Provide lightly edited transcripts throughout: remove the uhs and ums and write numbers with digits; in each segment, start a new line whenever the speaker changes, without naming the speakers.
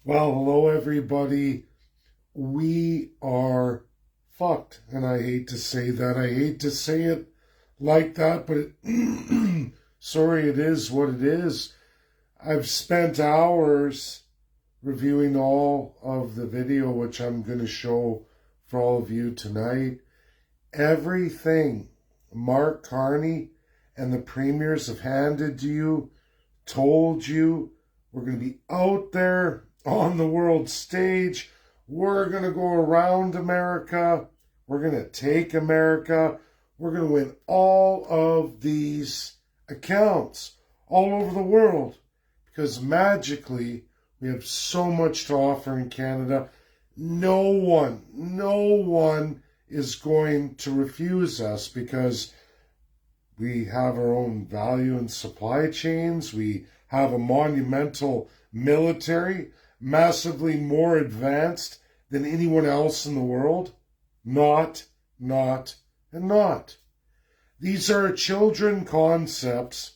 Well, hello everybody. We are fucked. And I hate to say that. I hate to say it like that, but sorry, it is what it is. I've spent hours reviewing all of the video, which I'm going to show for all of you tonight. Everything Mark Carney and the premiers have handed to you, told you, we're going to be out there on the world stage. We're going to go around America. We're going to take America. We're going to win all of these accounts all over the world because magically we have so much to offer in Canada. No one is going to refuse us because we have our own value and supply chains. We have a monumental military, massively more advanced than anyone else in the world. Not. These are children concepts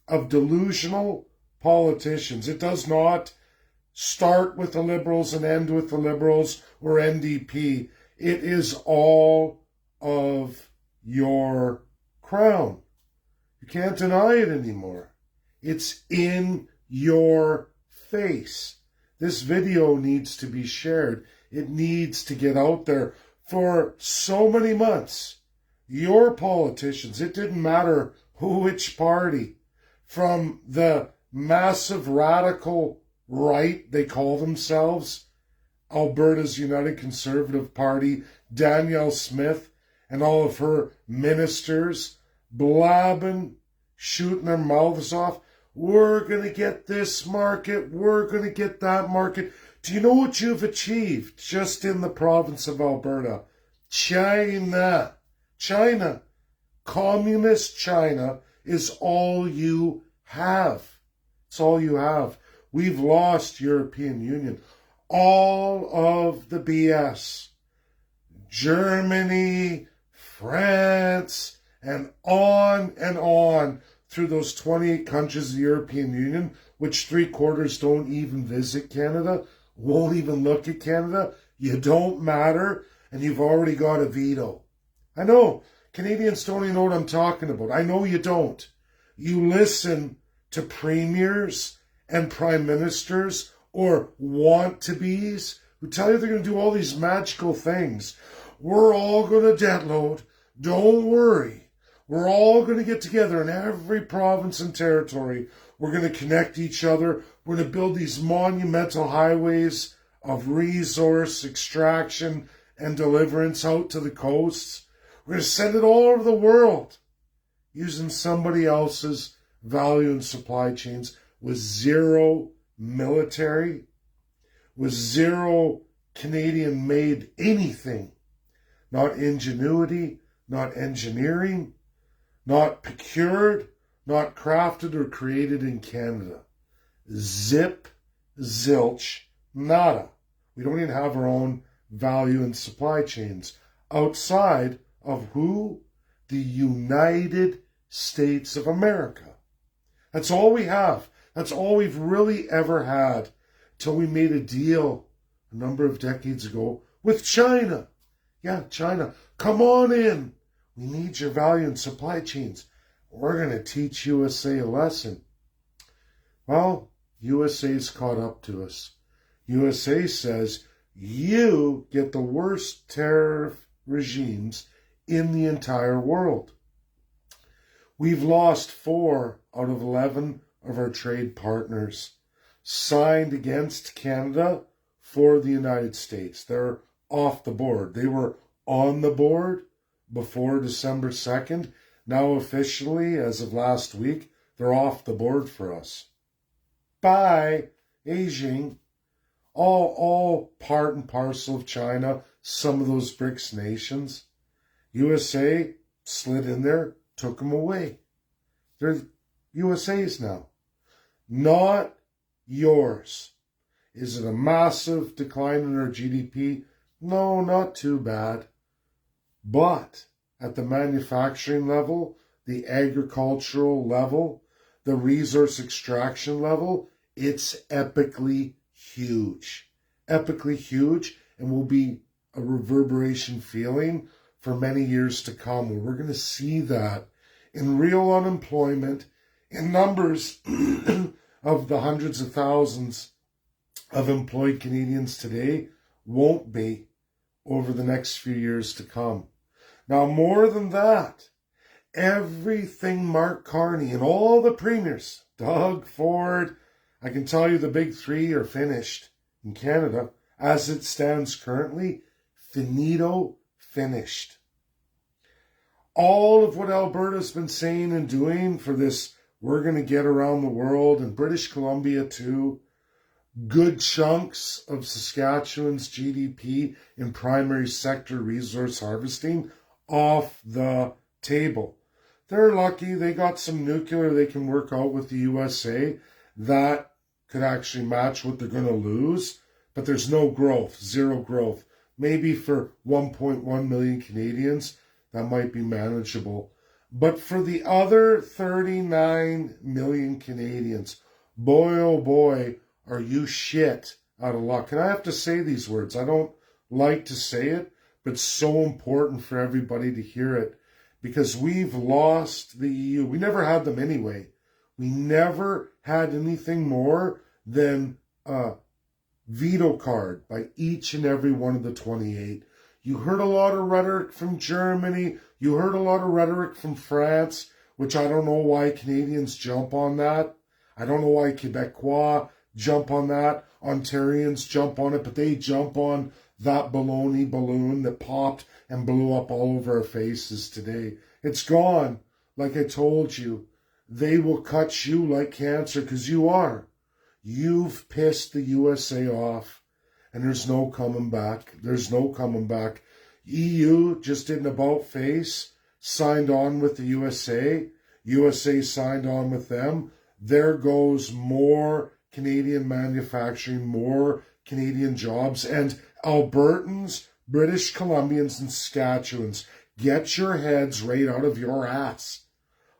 of delusional politicians. It does not start with the Liberals and end with the Liberals or NDP. It is all of your crown. You can't deny it anymore. It's in your face. This video needs to be shared. It needs to get out there. For so many months, your politicians, it didn't matter which party, from the massive radical right they call themselves, Alberta's United Conservative Party, Danielle Smith and all of her ministers blabbing, shooting their mouths off. We're going to get this market. We're going to get that market. Do you know what you've achieved just in the province of Alberta? China. Communist China is all you have. It's all you have. We've lost European Union. All of the BS. Germany, France, and on through those 28 countries of the European Union, which 3/4 don't even visit Canada, won't even look at Canada. You don't matter, and you've already got a veto. I know, Canadians don't even know what I'm talking about. I know you don't. You listen to premiers and prime ministers or want-to-bes who tell you they're going to do all these magical things. We're all going to debt load. Don't worry. We're all going to get together in every province and territory. We're going to connect each other. We're going to build these monumental highways of resource extraction and deliverance out to the coasts. We're going to send it all over the world using somebody else's value and supply chains with zero military, with zero Canadian-made anything. Not ingenuity, not engineering, not procured, not crafted or created in Canada. Zip, zilch, nada. We don't even have our own value and supply chains outside of who? The United States of America. That's all we have. That's all we've really ever had till we made a deal a number of decades ago with China. Yeah, China, come on in. We need your value and supply chains. We're going to teach USA a lesson. Well, USA's caught up to us. USA says you get the worst tariff regimes in the entire world. We've lost 4 out of 11 of our trade partners signed against Canada for the United States. They're off the board. They were on the board before December 2nd. Now officially, as of last week, they're off the board for us. Bye, Beijing. All part and parcel of China, some of those BRICS nations. USA slid in there, took them away. They're USA's now. Not yours. Is it a massive decline in our GDP? No, not too bad. But at the manufacturing level, the agricultural level, the resource extraction level, it's epically huge, epically huge, and will be a reverberation feeling for many years to come, where we're going to see that in real unemployment, in numbers of the hundreds of thousands of employed Canadians today won't be over the next few years to come. Now, more than that, everything Mark Carney and all the premiers, Doug Ford, I can tell you the big three are finished in Canada. As it stands currently, finito, finished. All of what Alberta's been saying and doing for this, we're going to get around the world, and British Columbia too, good chunks of Saskatchewan's GDP in primary sector resource harvesting off the table. They're lucky they got some nuclear they can work out with the USA that could actually match what they're going to lose, but there's no growth, zero growth. Maybe for 1.1 million Canadians, that might be manageable. But for the other 39 million Canadians, boy, oh boy, are you shit out of luck. And I have to say these words. I don't like to say it, but it's so important for everybody to hear it, because we've lost the EU. We never had them anyway. We never had anything more than a veto card by each and every one of the 28. You heard a lot of rhetoric from Germany. You heard a lot of rhetoric from France, which I don't know why Canadians jump on that. I don't know why Quebecois jump on that. Ontarians jump on it, but they jump on that baloney balloon that popped and blew up all over our faces today. It's gone. Like I told you, they will cut you like cancer, because you are. You've pissed the USA off, and there's no coming back. There's no coming back. EU just did an about face, signed on with the USA. USA signed on with them. There goes more Canadian manufacturing, more Canadian jobs, and Albertans, British Columbians, and Saskatchewans, get your heads right out of your ass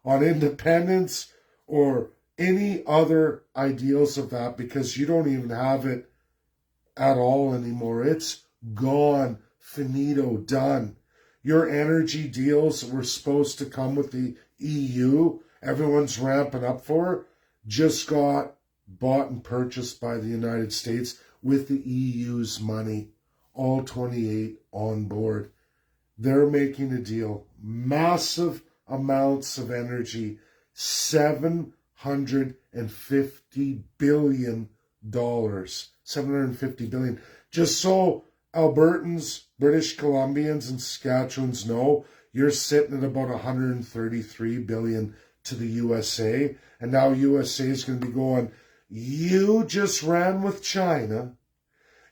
on independence or any other ideals of that, because you don't even have it at all anymore. It's gone, finito, done. Your energy deals that were supposed to come with the EU, everyone's ramping up for, just got bought and purchased by the United States with the EU's money. All 28 on board. They're making a deal. Massive amounts of energy. $750 billion. $750 billion. Just so Albertans, British Columbians, and Saskatchewans know, you're sitting at about $133 billion to the USA. And now USA is going to be going, you just ran with China.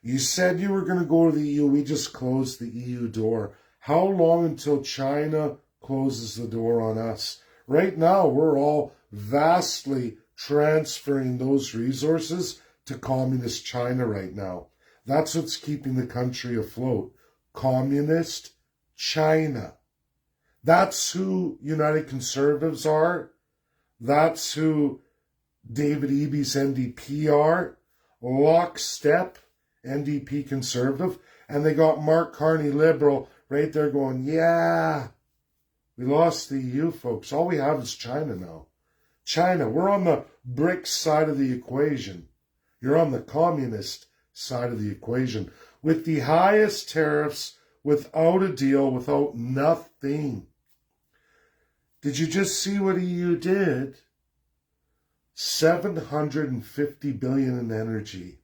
You said you were going to go to the EU. We just closed the EU door. How long until China closes the door on us? Right now, we're all vastly transferring those resources to communist China right now. That's what's keeping the country afloat. Communist China. That's who United Conservatives are. That's who David Eby's NDP are. Lockstep NDP Conservative. And they got Mark Carney Liberal right there going, yeah, we lost the EU, folks. All we have is China now. China, we're on the BRICS side of the equation. You're on the communist side of the equation. With the highest tariffs, without a deal, without nothing. Did you just see what EU did? $750 billion in energy.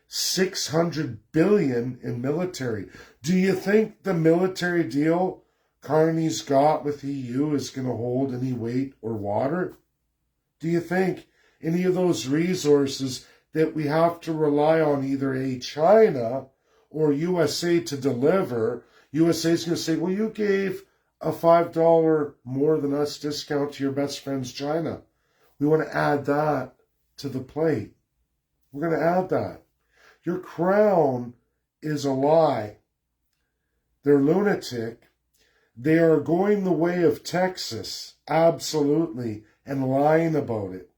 $600 billion in military. Do you think the military deal Carney's got with EU is going to hold any weight or water? Do you think any of those resources that we have to rely on either a China or USA to deliver, USA's going to say, well, you gave a $5 more than us discount to your best friend's China. We want to add that to the plate. We're going to add that. Your crown is a lie. They're lunatic. They are going the way of Texas, absolutely, and lying about it.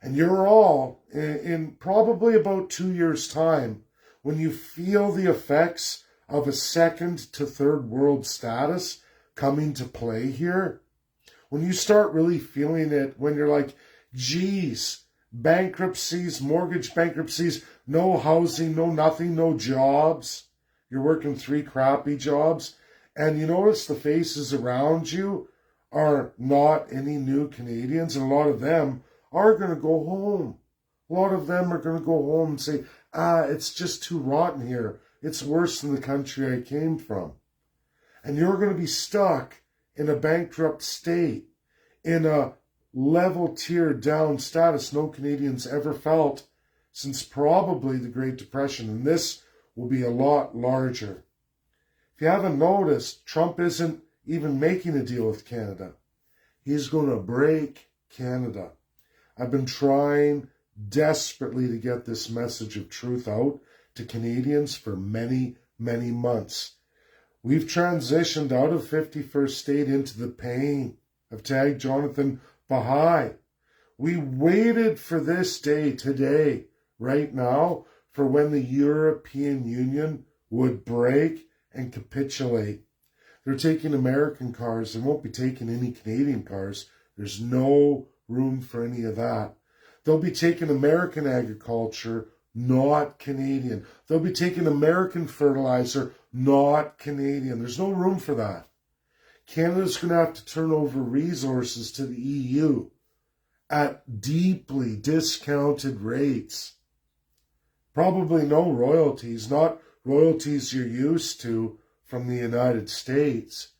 And you're all, in probably about 2 years' time, when you feel the effects of a second to third world status coming to play here, when you start really feeling it, when you're like, geez, bankruptcies, mortgage bankruptcies, no housing, no nothing, no jobs. You're working 3 crappy jobs. And you notice the faces around you are not any new Canadians. And a lot of them are going to go home. A lot of them are going to go home and say, it's just too rotten here. It's worse than the country I came from. And you're going to be stuck in a bankrupt state, in a level tier down status no Canadians ever felt since probably the Great Depression. And this will be a lot larger. If you haven't noticed, Trump isn't even making a deal with Canada. He's going to break Canada. I've been trying desperately to get this message of truth out to Canadians for many, many months. We've transitioned out of 51st State into the pain of Tag Jonathan Baha'i. We waited for this day today, right now, for when the European Union would break and capitulate. They're taking American cars. They won't be taking any Canadian cars. There's no room for any of that. They'll be taking American agriculture, not Canadian. They'll be taking American fertilizer, not Canadian. There's no room for that. Canada's going to have to turn over resources to the EU at deeply discounted rates. Probably no royalties, not royalties you're used to from the United States,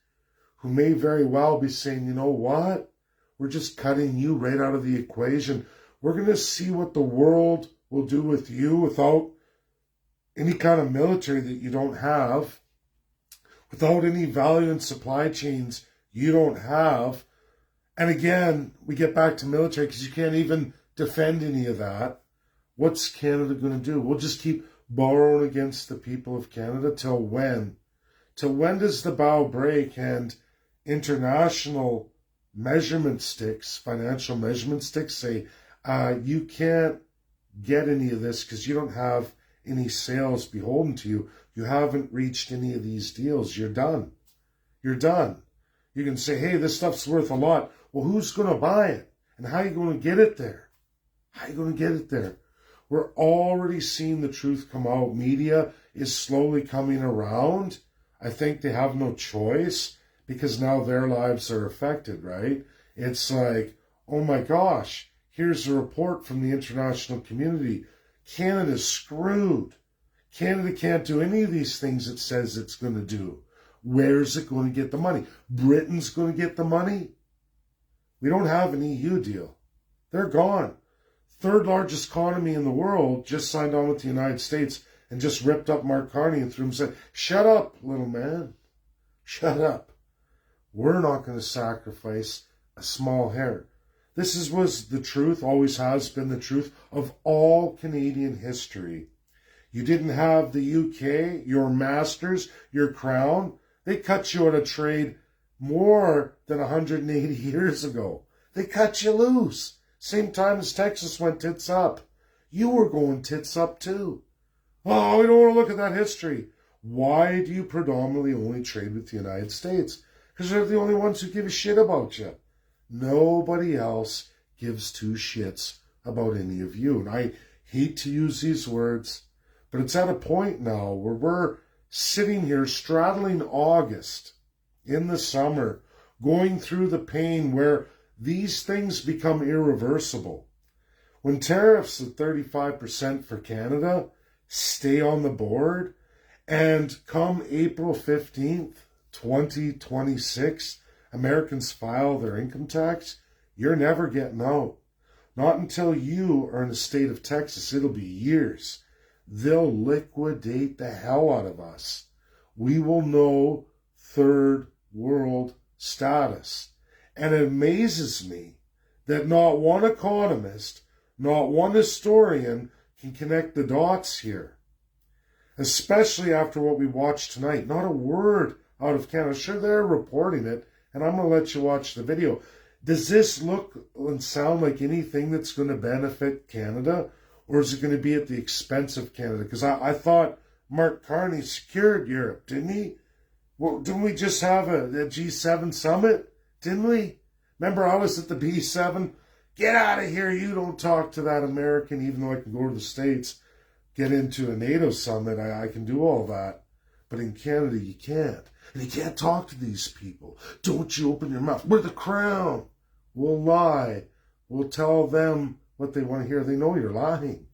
who may very well be saying, you know what? We're just cutting you right out of the equation. We're going to see what the world will do with you without any kind of military that you don't have, without any value in supply chains you don't have. And again, we get back to military because you can't even defend any of that. What's Canada going to do? We'll just keep borrowing against the people of Canada till when? Till when does the bow break and international measurement sticks, financial measurement sticks say, you can't get any of this because you don't have any sales beholden to you. You haven't reached any of these deals. You're done. You're done. You can say, hey, this stuff's worth a lot. Well, who's going to buy it? And how are you going to get it there? How are you going to get it there? We're already seeing the truth come out. Media is slowly coming around. I think they have no choice because now their lives are affected, right? It's like, oh my gosh, here's a report from the international community. Canada's screwed. Canada can't do any of these things it says it's going to do. Where's it going to get the money? Britain's going to get the money? We don't have an EU deal. They're gone. Third largest economy in the world just signed on with the United States and just ripped up Mark Carney and threw him and said, shut up, little man. Shut up. We're not going to sacrifice a small hair. This was the truth, always has been the truth of all Canadian history. You didn't have the UK, your masters, your crown. They cut you out of trade more than 180 years ago. They cut you loose. Same time as Texas went tits up. You were going tits up too. Oh, we don't want to look at that history. Why do you predominantly only trade with the United States? Because they're the only ones who give a shit about you. Nobody else gives two shits about any of you. And I hate to use these words, but it's at a point now where we're sitting here straddling August in the summer, going through the pain where these things become irreversible. When tariffs at 35% for Canada stay on the board, and come April 15th, 2026, Americans file their income tax, you're never getting out. Not until you are in the state of Texas. It'll be years. They'll liquidate the hell out of us. We will know third world status. And it amazes me that not one economist, not one historian can connect the dots here. Especially after what we watched tonight. Not a word out of Canada. Sure, they're reporting it, and I'm going to let you watch the video. Does this look and sound like anything that's going to benefit Canada? Or is it going to be at the expense of Canada? Because I thought Mark Carney secured Europe, didn't he? Well, didn't we just have a G7 summit? Didn't we? Remember, I was at the B7. Get out of here. You don't talk to that American, even though I can go to the States, get into a NATO summit. I can do all that. But in Canada, you can't. And you can't talk to these people. Don't you open your mouth. We're the crown. We'll lie. We'll tell them what they want to hear. They know you're lying.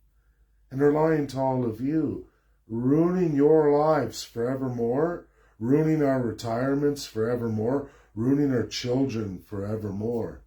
And they're lying to all of you. Ruining your lives forevermore. Ruining our retirements forevermore. Ruining our children forevermore.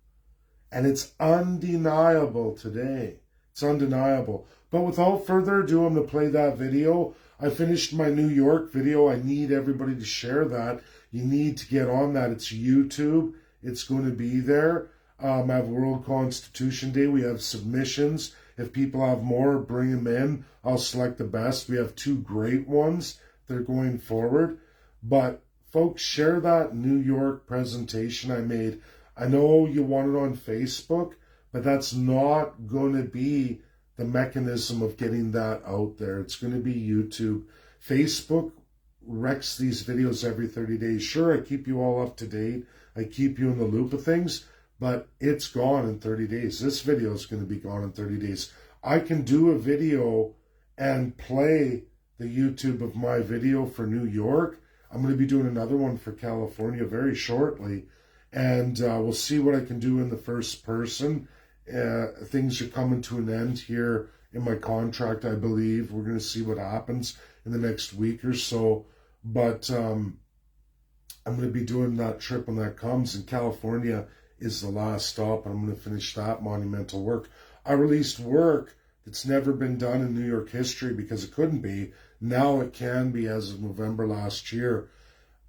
And it's undeniable today. It's undeniable. But without further ado, I'm going to play that video. I finished my New York video. I need everybody to share that. You need to get on that. It's YouTube. It's going to be there. I have World Constitution Day. We have submissions. If people have more, bring them in. I'll select the best. We have 2 great ones that are going forward. But folks, share that New York presentation I made. I know you want it on Facebook, but that's not going to be the mechanism of getting that out there. It's going to be YouTube. Facebook wrecks these videos every 30 days. Sure, I keep you all up to date. I keep you in the loop of things, but it's gone in 30 days. This video is going to be gone in 30 days. I can do a video and play the YouTube of my video for New York. I'm going to be doing another one for California very shortly, and we'll see what I can do in the first person. Things are coming to an end here in my contract, I believe. We're going to see what happens in the next week or so. But I'm going to be doing that trip when that comes, and California is the last stop, and I'm going to finish that monumental work. I released work that's never been done in New York history because it couldn't be. Now it can be as of November last year.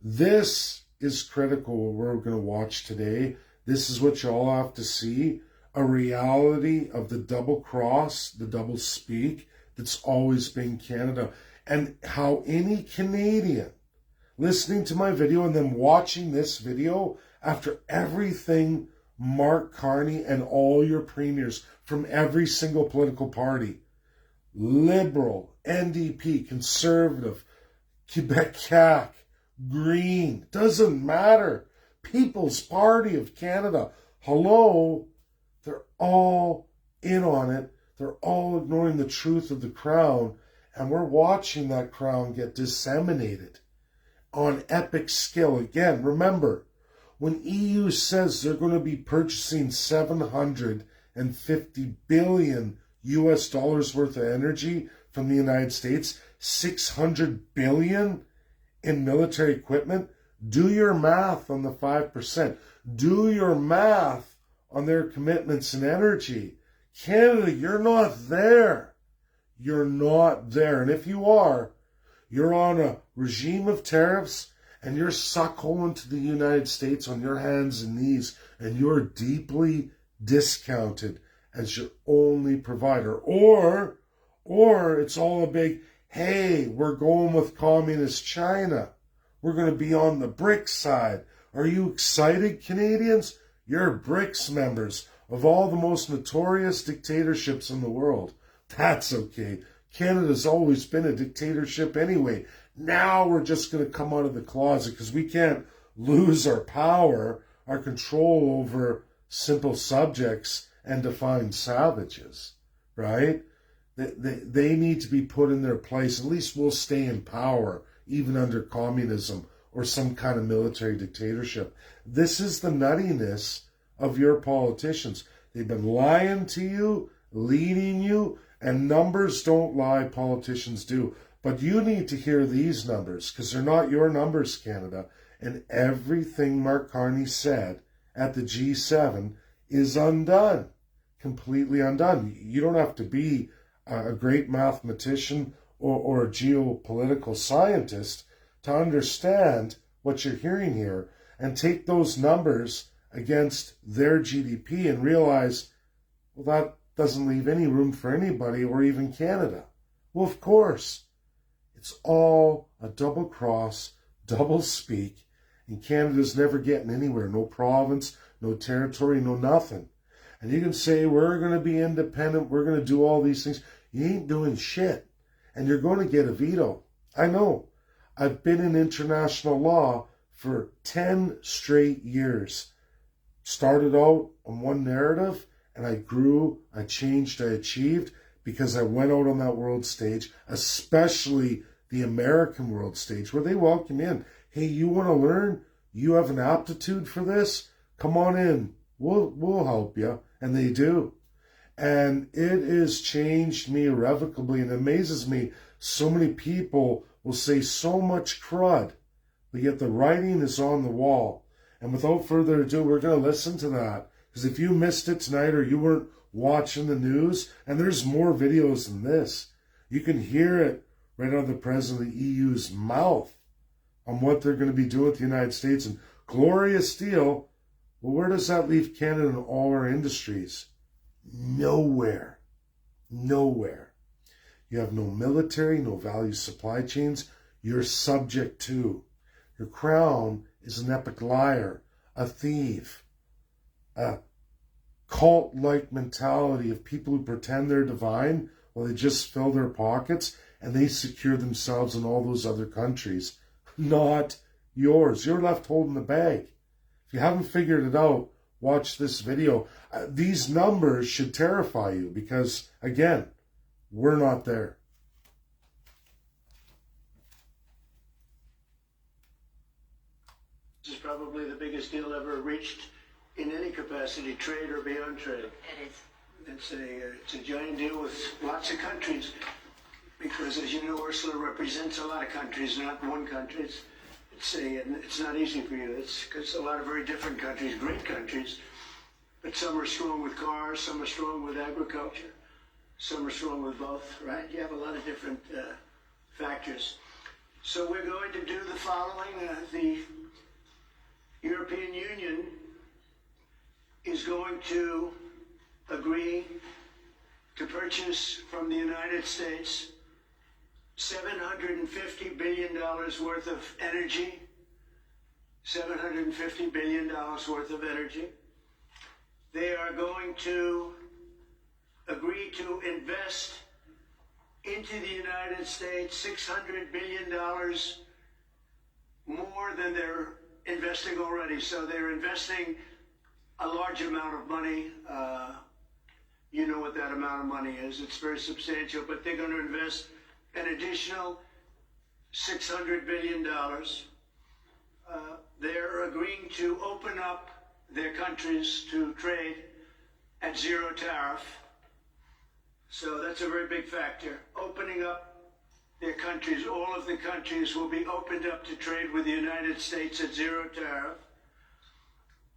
This is critical, what we're going to watch today. This is what you all have to see. A reality of the double cross, the double speak that's always been Canada, and how any Canadian listening to my video and then watching this video after everything Mark Carney and all your premiers from every single political party, Liberal, NDP, Conservative, Quebec CAQ, Green, doesn't matter, People's Party of Canada, hello, they're all in on it. They're all ignoring the truth of the crown. And we're watching that crown get disseminated on epic scale. Again, remember, when EU says they're going to be purchasing 750 billion US dollars worth of energy from the United States, 600 billion in military equipment, do your math on the 5%. Do your math on their commitments in energy. Canada, you're not there. You're not there. And if you are, you're on a regime of tariffs and you're suckling to the United States on your hands and knees, and you're deeply discounted as your only provider. Or it's all a big, hey, we're going with communist China. We're going to be on the BRICS side. Are you excited, Canadians? You're BRICS members of all the most notorious dictatorships in the world. That's okay. Canada's always been a dictatorship anyway. Now we're just going to come out of the closet because we can't lose our power, our control over simple subjects and define savages, right? They need to be put in their place. At least we'll stay in power, even under communism or some kind of military dictatorship. This is the nuttiness of your politicians. They've been lying to you, leading you, and numbers don't lie, politicians do. But you need to hear these numbers, because they're not your numbers, Canada. And everything Mark Carney said at the G7 is undone, completely undone. You don't have to be a great mathematician or a geopolitical scientist to understand what you're hearing here and take those numbers against their GDP and realize, well, that doesn't leave any room for anybody or even Canada. Well, of course, it's all a double cross, double speak, and Canada's never getting anywhere. No province, no territory, no nothing. And you can say, we're going to be independent, we're going to do all these things. You ain't doing shit. And you're going to get a veto. I know. I've been in international law for 10 straight years. Started out on one narrative, and I grew, I changed, I achieved, because I went out on that world stage, especially the American world stage, where they welcome in. Hey, you want to learn? You have an aptitude for this? Come on in. We'll help you. And they do. And it has changed me irrevocably, and it amazes me. So many people will say so much crud, but yet the writing is on the wall. And without further ado, we're going to listen to that. Because if you missed it tonight or you weren't watching the news, and there's more videos than this, you can hear it right out of the President of the EU's mouth on what they're going to be doing with the United States. And Gloria Steele, well, where does that leave Canada and all our industries? Nowhere. Nowhere. You have no military, no value supply chains. You're subject to. Your crown is an epic liar, a thief, a cult-like mentality of people who pretend they're divine while they just fill their pockets and they secure themselves in all those other countries. Not yours. You're left holding the bag. If you haven't figured it out, watch this video. These numbers should terrify you because, again, we're not there.
This is probably the biggest deal ever reached in any capacity, trade or beyond trade.
It is.
It's a giant deal with lots of countries because, as you know, Ursula represents a lot of countries, not one country. It's not easy for you. It's because a lot of very different countries, great countries, but some are strong with cars, some are strong with agriculture, some are strong with both, right? You have a lot of different factors. So we're going to do the following. The European Union is going to agree to purchase from the United States $750 billion worth of energy. $750 billion worth of energy. They are going to agree to invest into the United States $600 billion more than they're investing already. So they're investing a large amount of money. You know what that amount of money is. It's very substantial, but they're going to invest an additional $600 billion. They're agreeing to open up their countries to trade at zero tariff. So that's a very big factor. Opening up their countries, all of the countries will be opened up to trade with the United States at zero tariff.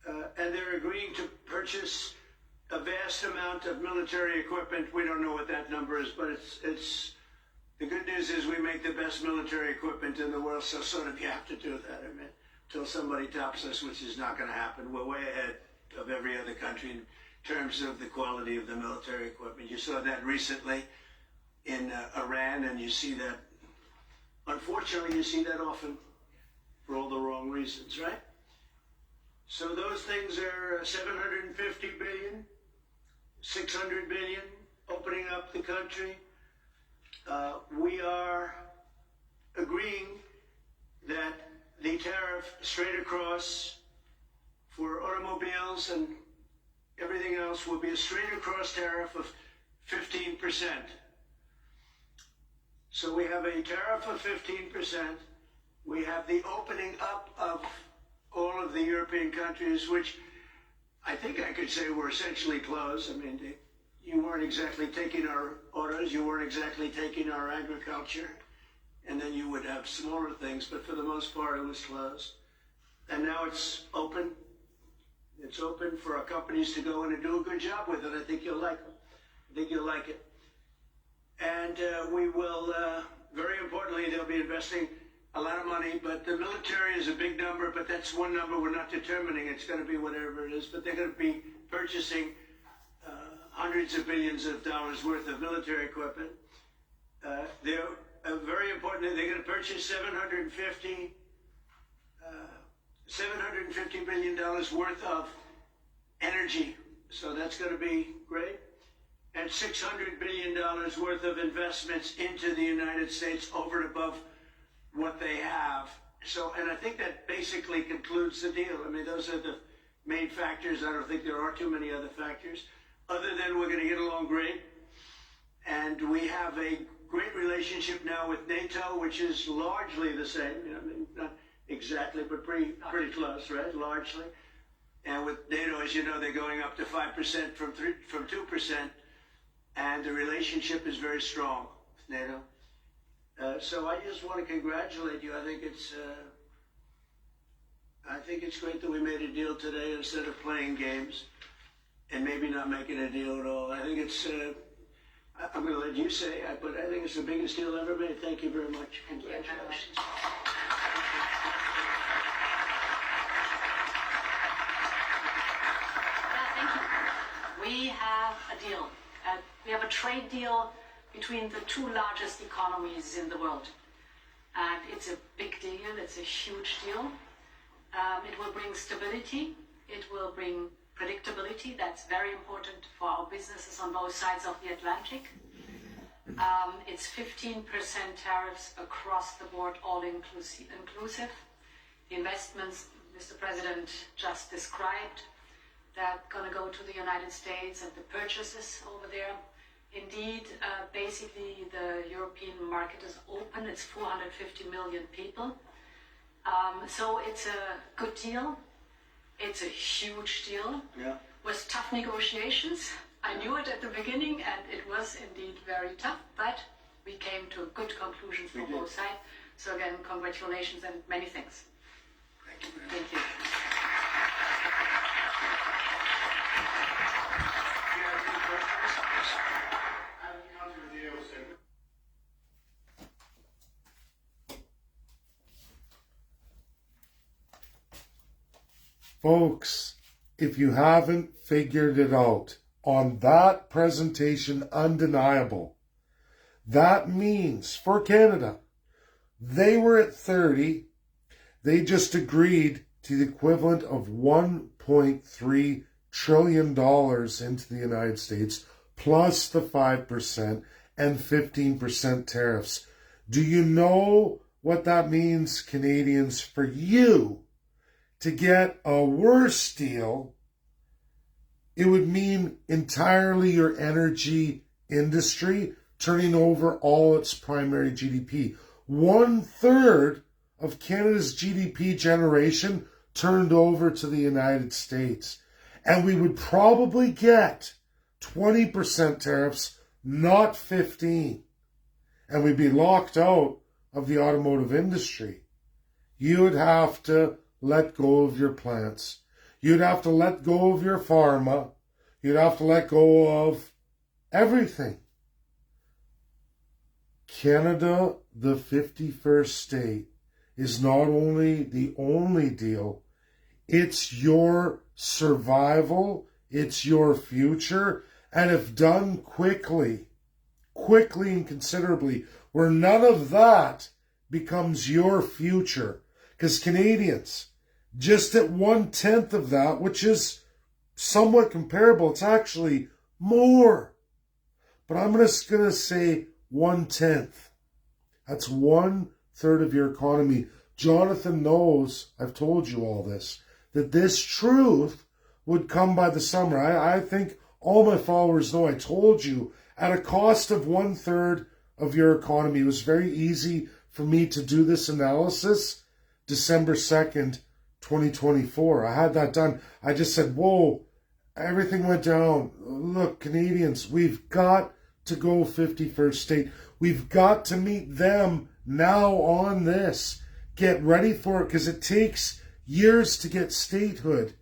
And they're agreeing to purchase a vast amount of military equipment. We don't know what that number is, but it's the good news is we make the best military equipment in the world, so sort of you have to do that. I mean, until somebody tops us, which is not going to happen. We're way ahead of every other country in terms of the quality of the military equipment. You saw that recently in Iran, and you see that, unfortunately, you see that often for all the wrong reasons, right? So those things are 750 billion, 600 billion, opening up the country. We are agreeing that the tariff straight across for automobiles and everything else will be a straight across tariff of 15%. So we have a tariff of 15%. We have the opening up of all of the European countries, which I think I could say were essentially closed. I mean, you weren't exactly taking our autos, you weren't exactly taking our agriculture, and then you would have smaller things, but for the most part it was closed. And now it's open. It's open for our companies to go in and do a good job with it. I think you'll like it. I think you'll like it. And we will, very importantly, they'll be investing a lot of money, but the military is a big number, but that's one number we're not determining. It's going to be whatever it is, but they're going to be purchasing hundreds of billions of dollars worth of military equipment. They're very important. They're going to purchase $750 billion worth of energy. So that's going to be great. And $600 billion worth of investments into the United States over and above what they have. So, and I think that basically concludes the deal. I mean, those are the main factors. I don't think there are too many other factors, other than we're going to get along great. And we have a great relationship now with NATO, which is largely the same. You know, I mean, not exactly, but pretty close, right? Largely. And with NATO, as you know, they're going up to 5% from 2%. And the relationship is very strong with NATO. So I just want to congratulate you. I think it's great that we made a deal today instead of playing games and maybe not making a deal at all. I think it's, I'm going to let you say, but I think it's the biggest deal ever made. Thank you very much. Congratulations.
Thank you. We have a deal. We have a trade deal between the two largest economies in the world. And it's a big deal, it's a huge deal. It will bring stability, it will bring predictability. That's very important for our businesses on both sides of the Atlantic. It's 15% tariffs across the board, all inclusive. The investments Mr. President just described, they're going to go to the United States and the purchases over there. Indeed, basically the European market is open. It's 450 million people. So it's a good deal. It's a huge deal.
Yeah.
With tough negotiations. I knew it at the beginning, and it was indeed very tough, but we came to good conclusions for both sides. So again, congratulations and many thanks.
Thank you.
Thank you.
Folks, if you haven't figured it out, on that presentation, undeniable, that means for Canada, they were at 30, they just agreed to the equivalent of $1.3 trillion into the United States, plus the 5% and 15% tariffs. Do you know what that means, Canadians, for you to get a worse deal? It would mean entirely your energy industry turning over all its primary GDP. 1/3 of Canada's GDP generation turned over to the United States. And we would probably get 20% tariffs, not 15. And we'd be locked out of the automotive industry. You would have to let go of your plants. You'd have to let go of your pharma. You'd have to let go of everything. Canada, the 51st state, is not only the only deal, it's your survival, it's your future, and if done quickly and considerably, where none of that becomes your future. Because Canadians, just at 1/10 of that, which is somewhat comparable, it's actually more. But I'm just going to say 1/10. That's 1/3 of your economy. Jonathan knows, I've told you all this, that this truth would come by the summer. I think all my followers know I told you at a cost of 1/3 of your economy. It was very easy for me to do this analysis December 2nd, 2024. I had that done. I just said, whoa, everything went down. Look, Canadians, we've got to go 51st state. We've got to meet them now on this. Get ready for it, because it takes years to get statehood.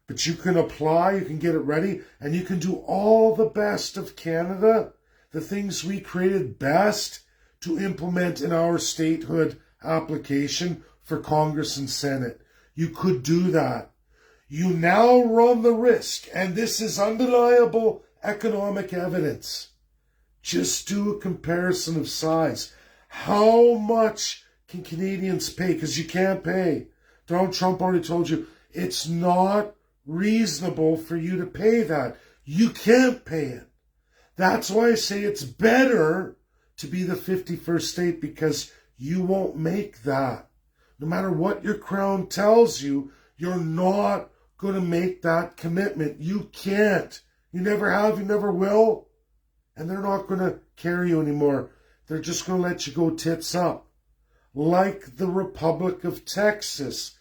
But you can apply, you can get it ready, and you can do all the best of Canada, the things we created best, to implement in our statehood application for Congress and Senate. You could do that. You now run the risk, and this is undeniable economic evidence. Just do a comparison of size. How much can Canadians pay? Because you can't pay. Donald Trump already told you it's not reasonable for you to pay that. You can't pay it. That's why I say it's better to be the 51st state, because you won't make that. No matter what your crown tells you, you're not going to make that commitment. You can't. You never have, you never will. And they're not going to carry you anymore. They're just going to let you go tits up. Like the Republic of Texas.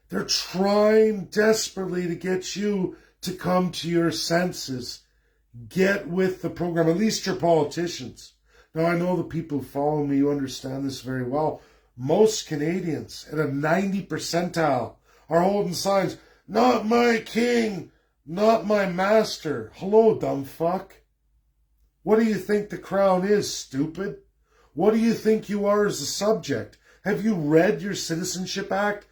They're trying desperately to get you to come to your senses. Get with the program, at least your politicians. Now, I know the people who follow me, you understand this very well. Most Canadians at a 90 percentile are holding signs, "Not my king, not my master." Hello, dumb fuck. What do you think the crown is, stupid? What do you think you are as a subject? Have you read your Citizenship Act?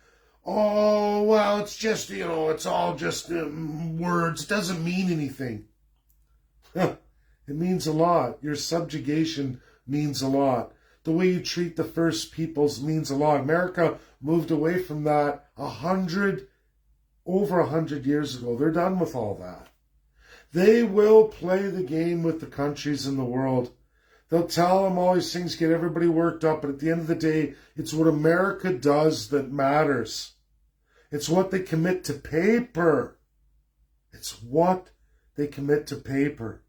Oh, well, it's just, it's all just words. It doesn't mean anything. It means a lot. Your subjugation means a lot. The way you treat the First Peoples means a lot. America moved away from that over 100 years ago. They're done with all that. They will play the game with the countries in the world. They'll tell them all these things, get everybody worked up, but at the end of the day, it's what America does that matters. It's what they commit to paper. It's what they commit to paper.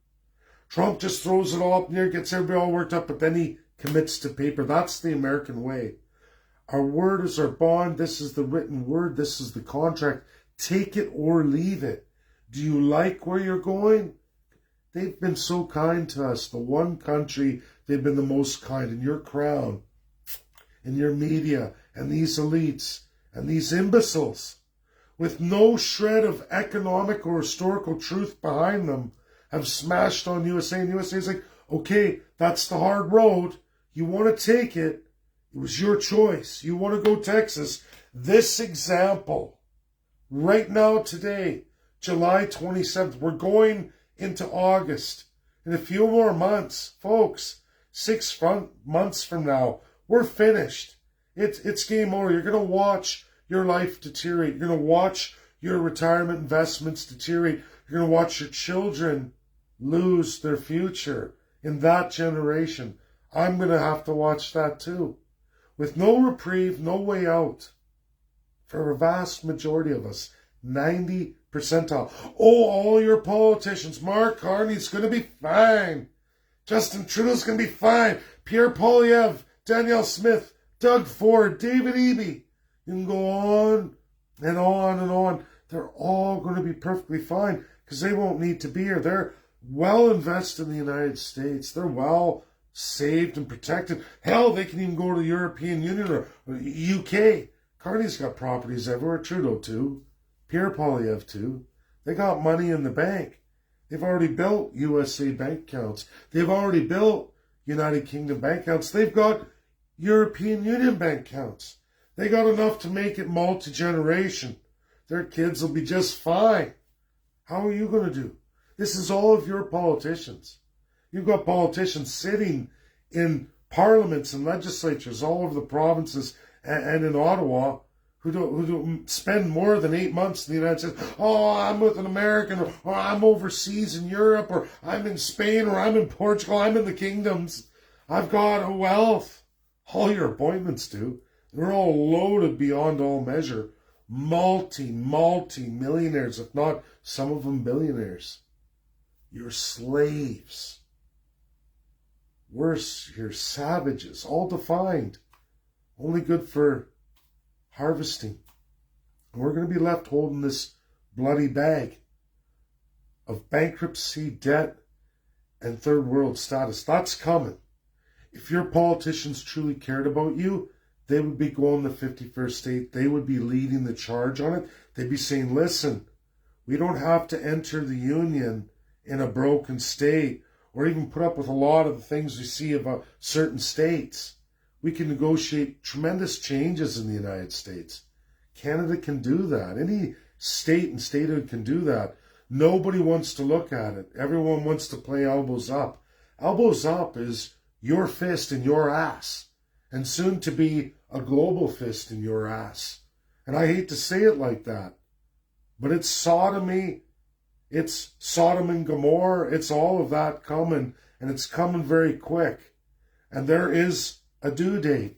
Trump just throws it all up in the air, gets everybody all worked up, but then he commits to paper. That's the American way. Our word is our bond. This is the written word. This is the contract. Take it or leave it. Do you like where you're going? They've been so kind to us. The one country they've been the most kind. In your crown, in your media, and these elites, and these imbeciles, with no shred of economic or historical truth behind them, have smashed on USA. And USA is like, okay, that's the hard road. You want to take it. It was your choice. You want to go Texas. This example, right now, today, July 27th, we're going into August. In a few more months, folks, 6 months from now, we're finished. It's game over. You're going to watch your life deteriorate. You're going to watch your retirement investments deteriorate. You're going to watch your children lose their future in that generation. I'm going to have to watch that too. With no reprieve, no way out. For a vast majority of us, 90 percentile. Oh, all your politicians. Mark Carney's going to be fine. Justin Trudeau's going to be fine. Pierre Poilievre, Danielle Smith, Doug Ford, David Eby. You can go on and on and on. They're all going to be perfectly fine because they won't need to be here. They're well invested in the United States. They're well saved and protected. Hell, they can even go to the European Union or UK. Carney's got properties everywhere. Trudeau too. Pierre Poilievre too. They got money in the bank. They've already built USA bank accounts. They've already built United Kingdom bank accounts. They've got European Union bank accounts. They got enough to make it multi-generation. Their kids will be just fine. How are you going to do? This is all of your politicians. You've got politicians sitting in parliaments and legislatures all over the provinces and in Ottawa who don't spend more than 8 months in the United States. Oh, I'm with an American, or I'm overseas in Europe, or I'm in Spain, or I'm in Portugal, I'm in the kingdoms. I've got a wealth. All your appointments do. They're all loaded beyond all measure. Multi-millionaires, if not some of them billionaires. You're slaves. Worse, you're savages, all defined. Only good for harvesting. And we're going to be left holding this bloody bag of bankruptcy, debt, and third world status. That's coming. If your politicians truly cared about you, they would be going the 51st state. They would be leading the charge on it. They'd be saying, listen, we don't have to enter the union in a broken state or even put up with a lot of the things we see about certain states. We can negotiate tremendous changes in the United States. Canada can do that. Any state and statehood can do that. Nobody wants to look at it. Everyone wants to play elbows up. Elbows up is your fist in your ass, and soon to be a global fist in your ass. And I hate to say it like that. But it's sodomy, it's Sodom and Gomorrah, it's all of that coming, and it's coming very quick. And there is a due date,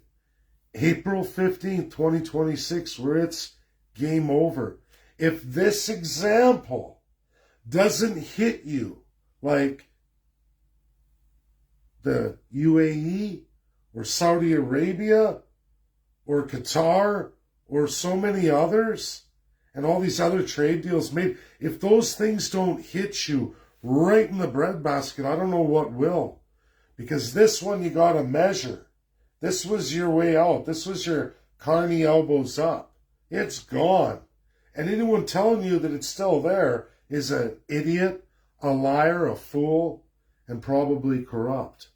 April 15th, 2026, where it's game over. If this example doesn't hit you like the UAE or Saudi Arabia or Qatar or so many others and all these other trade deals made, if those things don't hit you right in the breadbasket, I don't know what will. Because this one you got to measure. This was your way out. This was your Carney elbows up. It's gone. And anyone telling you that it's still there is an idiot, a liar, a fool, and probably corrupt.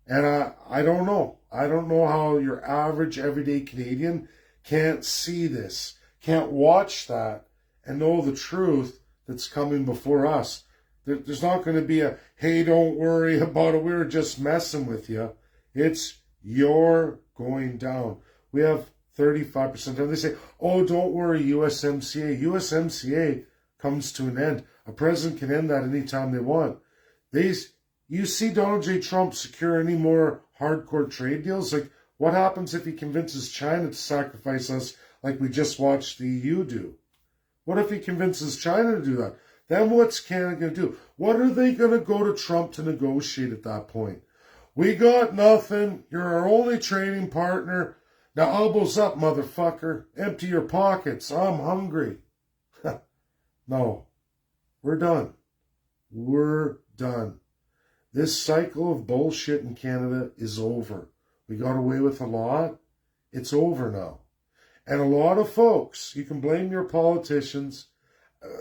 And I don't know. I don't know how your average everyday Canadian can't see this, can't watch that, and know the truth that's coming before us. There's not going to be a, hey, don't worry about it, we were just messing with you. It's you're going down. We have 35%. And they say, oh, don't worry, USMCA. USMCA comes to an end. A president can end that anytime they want. You see Donald J. Trump secure any more hardcore trade deals? Like, what happens if he convinces China to sacrifice us like we just watched the EU do? What if he convinces China to do that? Then what's Canada going to do? What are they going to go to Trump to negotiate at that point? We got nothing. You're our only trading partner. Now elbows up, motherfucker. Empty your pockets. I'm hungry. No. We're done. We're done. This cycle of bullshit in Canada is over. We got away with a lot. It's over now. And a lot of folks, you can blame your politicians,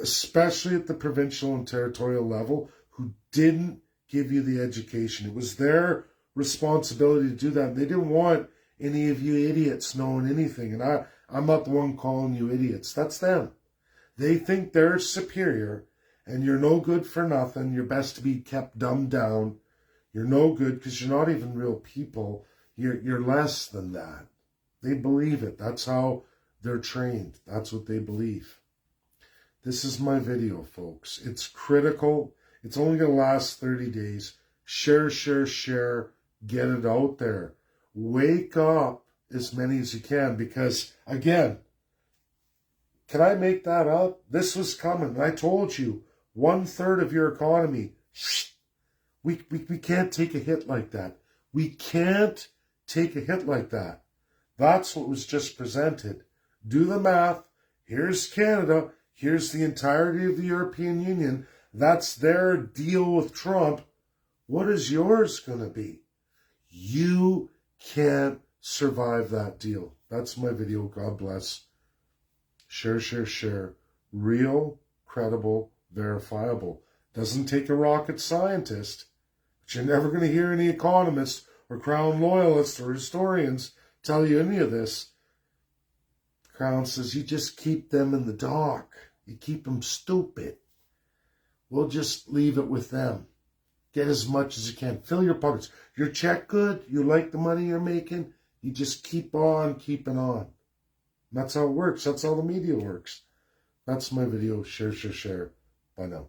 especially at the provincial and territorial level, who didn't give you the education. It was their responsibility to do that. And they didn't want any of you idiots knowing anything. And I'm not the one calling you idiots. That's them. They think they're superior and you're no good for nothing. You're best to be kept dumbed down. You're no good because you're not even real people. You're less than that. They believe it. That's how they're trained. That's what they believe. This is my video, folks. It's critical. It's only going to last 30 days. Share, share, share. Get it out there. Wake up as many as you can because, again, can I make that up? This was coming. I told you, 1/3 of your economy. We can't take a hit like that. We can't take a hit like that. That's what was just presented. Do the math. Here's Canada. Here's the entirety of the European Union. That's their deal with Trump. What is yours going to be? You can't survive that deal. That's my video. God bless. Share, share, share. Real, credible, verifiable. Doesn't take a rocket scientist. But you're never going to hear any economists or Crown loyalists or historians tell you any of this. Crown says you just keep them in the dark. You keep them stupid. We'll just leave it with them. Get as much as you can. Fill your pockets. Your check good? You like the money you're making? You just keep on keeping on. That's how it works. That's how the media works. That's my video. Share, share, share. Bye now.